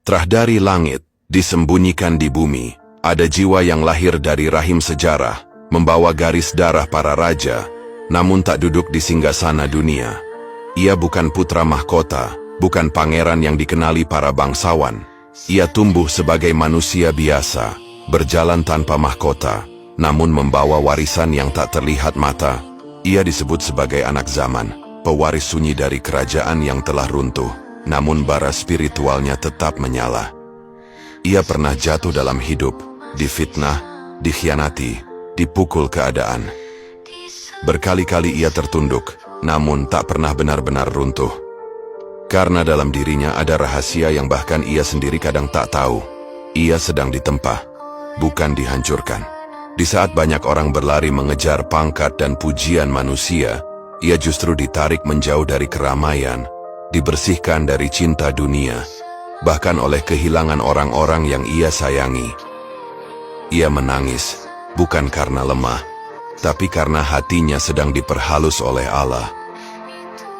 Terah dari langit, disembunyikan di bumi, ada jiwa yang lahir dari rahim sejarah, membawa garis darah para raja, namun tak duduk di singgasana dunia. Ia bukan putra mahkota, bukan pangeran yang dikenali para bangsawan. Ia tumbuh sebagai manusia biasa, berjalan tanpa mahkota, namun membawa warisan yang tak terlihat mata. Ia disebut sebagai anak zaman, pewaris sunyi dari kerajaan yang telah runtuh, namun bara spiritualnya tetap menyala. Ia pernah jatuh dalam hidup, difitnah, dikhianati, dipukul keadaan. Berkali-kali ia tertunduk, namun tak pernah benar-benar runtuh. Karena dalam dirinya ada rahasia yang bahkan ia sendiri kadang tak tahu. Ia sedang ditempa, bukan dihancurkan. Di saat banyak orang berlari mengejar pangkat dan pujian manusia, ia justru ditarik menjauh dari keramaian, dibersihkan dari cinta dunia, bahkan oleh kehilangan orang-orang yang ia sayangi. Ia menangis, bukan karena lemah, tapi karena hatinya sedang diperhalus oleh Allah.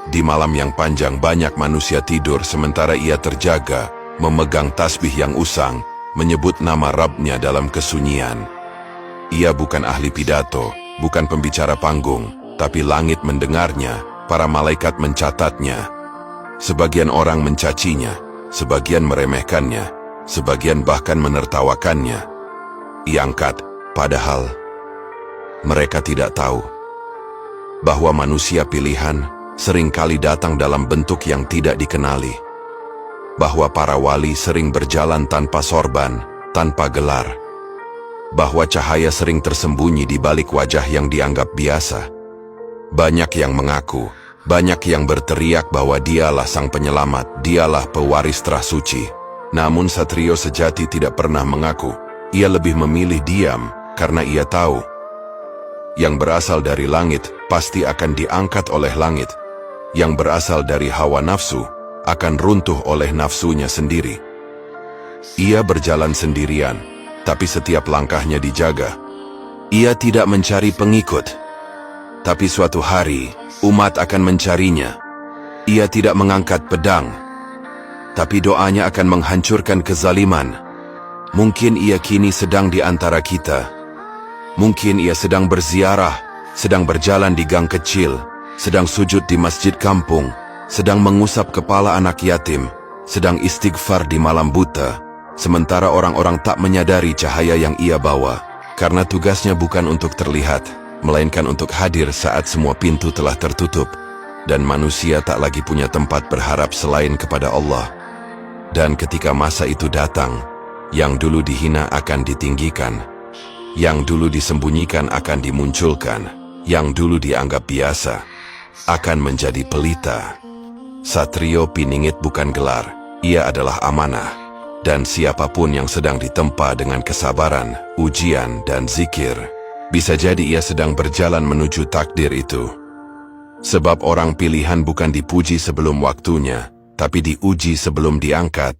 Di malam yang panjang banyak manusia tidur sementara ia terjaga, memegang tasbih yang usang, menyebut nama Rabb-Nya dalam kesunyian. Ia bukan ahli pidato, bukan pembicara panggung, tapi langit mendengarnya, para malaikat mencatatnya. Sebagian orang mencacinya, sebagian meremehkannya, sebagian bahkan menertawakannya. Iangkat, padahal mereka tidak tahu bahwa manusia pilihan seringkali datang dalam bentuk yang tidak dikenali. Bahwa para wali sering berjalan tanpa sorban, tanpa gelar. Bahwa cahaya sering tersembunyi di balik wajah yang dianggap biasa. Banyak yang mengaku, banyak yang berteriak bahwa dialah sang penyelamat, dialah pewaris terah suci. Namun Satrio sejati tidak pernah mengaku. Ia lebih memilih diam, karena ia tahu yang berasal dari langit pasti akan diangkat oleh langit. Yang berasal dari hawa nafsu akan runtuh oleh nafsunya sendiri. Ia berjalan sendirian, tapi setiap langkahnya dijaga. Ia tidak mencari pengikut, tapi suatu hari umat akan mencarinya. Ia tidak mengangkat pedang, tapi doanya akan menghancurkan kezaliman. Mungkin ia kini sedang di antara kita. Mungkin ia sedang berziarah, sedang berjalan di gang kecil, sedang sujud di masjid kampung, sedang mengusap kepala anak yatim, sedang istighfar di malam buta, sementara orang-orang tak menyadari cahaya yang ia bawa, karena tugasnya bukan untuk terlihat, melainkan untuk hadir saat semua pintu telah tertutup, dan manusia tak lagi punya tempat berharap selain kepada Allah. Dan ketika masa itu datang, yang dulu dihina akan ditinggikan, yang dulu disembunyikan akan dimunculkan, yang dulu dianggap biasa akan menjadi pelita. Satrio Piningit bukan gelar, ia adalah amanah. Dan siapapun yang sedang ditempa dengan kesabaran, ujian, dan zikir, bisa jadi ia sedang berjalan menuju takdir itu. Sebab orang pilihan bukan dipuji sebelum waktunya, tapi diuji sebelum diangkat.